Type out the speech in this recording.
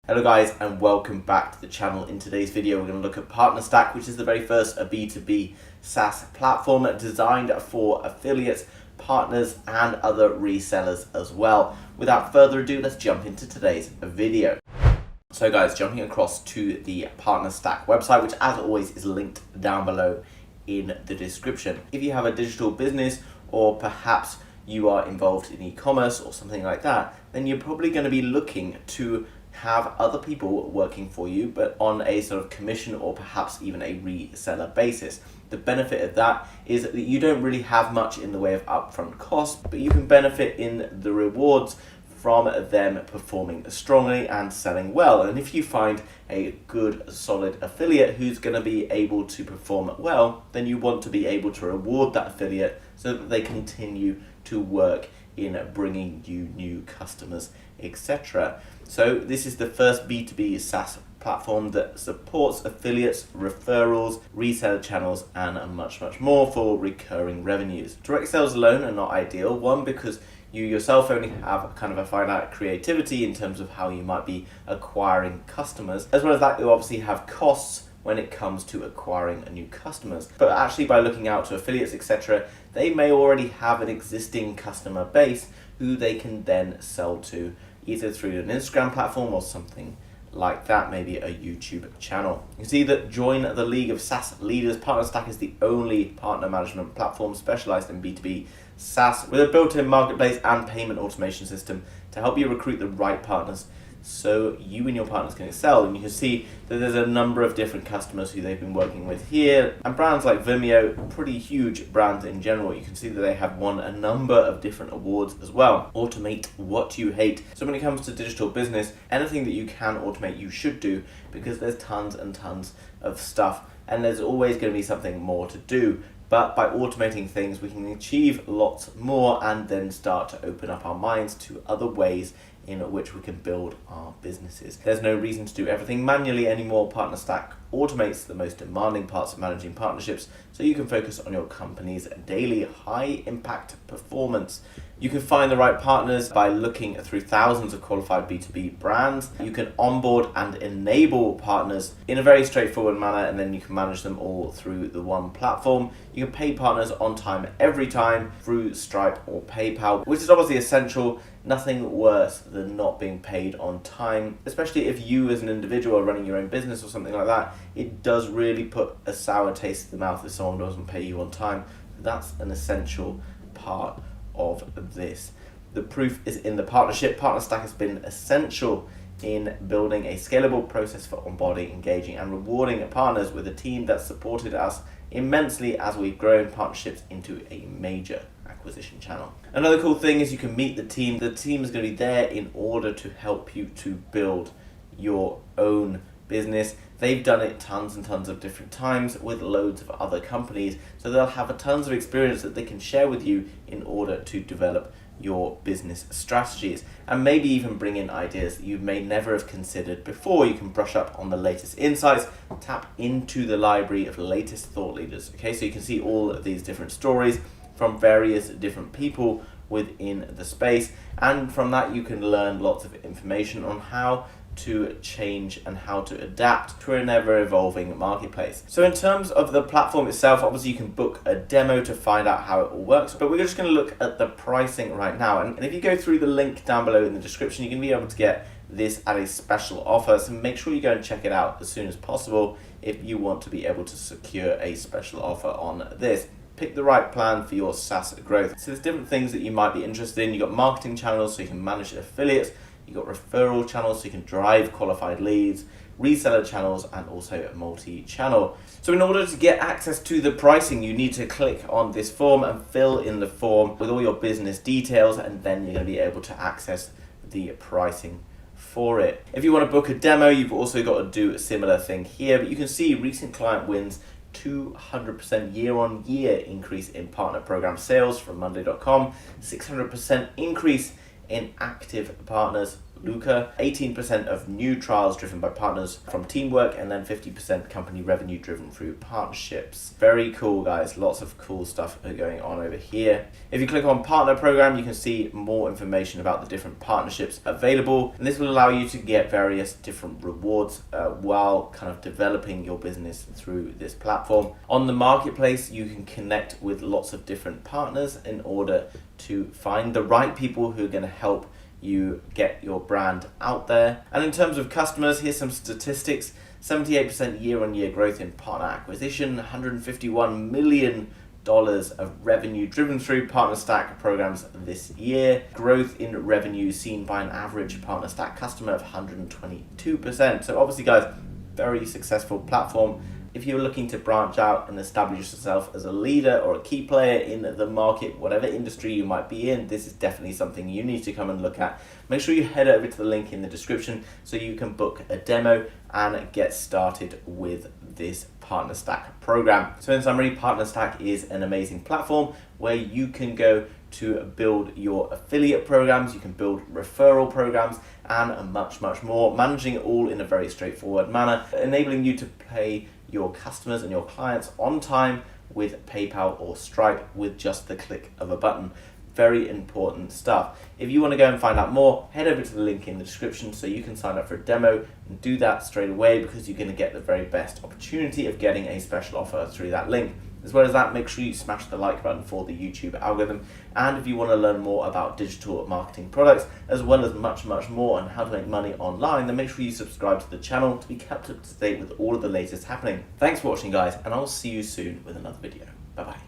Hello guys and welcome back to the channel. In today's video we're going to look at Partnerstack, which is the very first B2B SaaS platform designed for affiliates, partners and other resellers as well. Without further ado, let's jump into today's video. So guys, jumping across to the Partnerstack website, which as always is linked down below in the description. If you have a digital business or perhaps you are involved in e-commerce or something like that, then you're probably going to be looking to have other people working for you, but on a sort of commission or perhaps even a reseller basis. The benefit of that is that you don't really have much in the way of upfront costs, but you can benefit in the rewards from them performing strongly and selling well. And if you find a good solid affiliate who's going to be able to perform well, then you want to be able to reward that affiliate so that they continue to work in bringing you new customers, etc. So this is the first B2B SaaS platform that supports affiliates, referrals, reseller channels, and much more for recurring revenues. Direct sales alone are not ideal. One, because you yourself only have kind of a finite creativity in terms of how you might be acquiring customers. As well as that, you obviously have costs when it comes to acquiring new customers. But actually by looking out to affiliates, etc., they may already have an existing customer base who they can then sell to either through an Instagram platform or something like that, maybe a YouTube channel. You can see that join the league of SaaS leaders. Partnerstack is the only partner management platform specialized in B2B SaaS with a built-in marketplace and payment automation system to help you recruit the right partners so you and your partners can excel. And you can see that there's a number of different customers who they've been working with here, and brands like Vimeo, pretty huge brands in general. You can see that they have won a number of different awards as well. Automate what you hate. So when it comes to digital business, anything that you can automate you should do, because there's tons and tons of stuff and there's always going to be something more to do. But by automating things, we can achieve lots more and then start to open up our minds to other ways in which we can build our businesses. There's no reason to do everything manually anymore. Partnerstack automates the most demanding parts of managing partnerships so you can focus on your company's daily high impact performance. You can find the right partners by looking through thousands of qualified B2B brands. You can onboard and enable partners in a very straightforward manner, and then you can manage them all through the one platform. You can pay partners on time every time through Stripe or PayPal, which is obviously essential. Nothing worse than not being paid on time, especially if you as an individual are running your own business or something like that. It does really put a sour taste in the mouth if someone doesn't pay you on time. That's an essential part of this. The proof is in the partnership. Partnerstack has been essential in building a scalable process for onboarding, engaging and rewarding partners with a team that supported us immensely as we've grown partnerships into a major acquisition channel. Another cool thing is you can meet the team. The team is going to be there in order to help you to build your own business. They've done it tons and tons of different times with loads of other companies, so they'll have tons of experience that they can share with you in order to develop your business strategies and maybe even bring in ideas that you may never have considered before. You can brush up on the latest insights, tap into the library of latest thought leaders. Okay, so you can see all of these different stories from various different people within the space, and from that you can learn lots of information on how to change and how to adapt to an ever-evolving marketplace. So in terms of the platform itself, obviously you can book a demo to find out how it all works, but we're just going to look at the pricing right now. And if you go through the link down below in the description, you can be able to get this at a special offer, so make sure you go and check it out as soon as possible if you want to be able to secure a special offer on this. Pick the right plan for your SaaS growth. So there's different things that you might be interested in. You've got marketing channels so you can manage affiliates. You've got referral channels so you can drive qualified leads, reseller channels, and also multi-channel. So in order to get access to the pricing, you need to click on this form and fill in the form with all your business details, and then you're going to be able to access the pricing for it. If you want to book a demo, you've also got to do a similar thing here, but you can see recent client wins 200% year-on-year increase in partner program sales from Monday.com, 600% increase in active partners Luca, 18% of new trials driven by partners from teamwork, and then 50% company revenue driven through partnerships. Very cool, guys. Lots of cool stuff going on over here. If you click on partner program, you can see more information about the different partnerships available, and this will allow you to get various different rewards while kind of developing your business through this platform. On the marketplace, you can connect with lots of different partners in order to find the right people who are going to help you get your brand out there. And in terms of customers, here's some statistics. 78% year-on-year growth in partner acquisition, $151 million of revenue driven through Partnerstack programs this year. Growth in revenue seen by an average Partnerstack customer of 122%. So obviously, guys, very successful platform. If you're looking to branch out and establish yourself as a leader or a key player in the market, whatever industry you might be in, this is definitely something you need to come and look at. Make sure you head over to the link in the description so you can book a demo and get started with this Partnerstack program. So in summary, Partnerstack is an amazing platform where you can go to build your affiliate programs, you can build referral programs, and much more, managing it all in a very straightforward manner, enabling you to pay your customers and your clients on time with PayPal or Stripe with just the click of a button. Very important stuff. If you want to go and find out more, head over to the link in the description so you can sign up for a demo and do that straight away, because you're going to get the very best opportunity of getting a special offer through that link. As well as that, make sure you smash the like button for the YouTube algorithm. And if you want to learn more about digital marketing products, as well as much more on how to make money online, then make sure you subscribe to the channel to be kept up to date with all of the latest happening. Thanks for watching, guys, and I'll see you soon with another video. Bye-bye.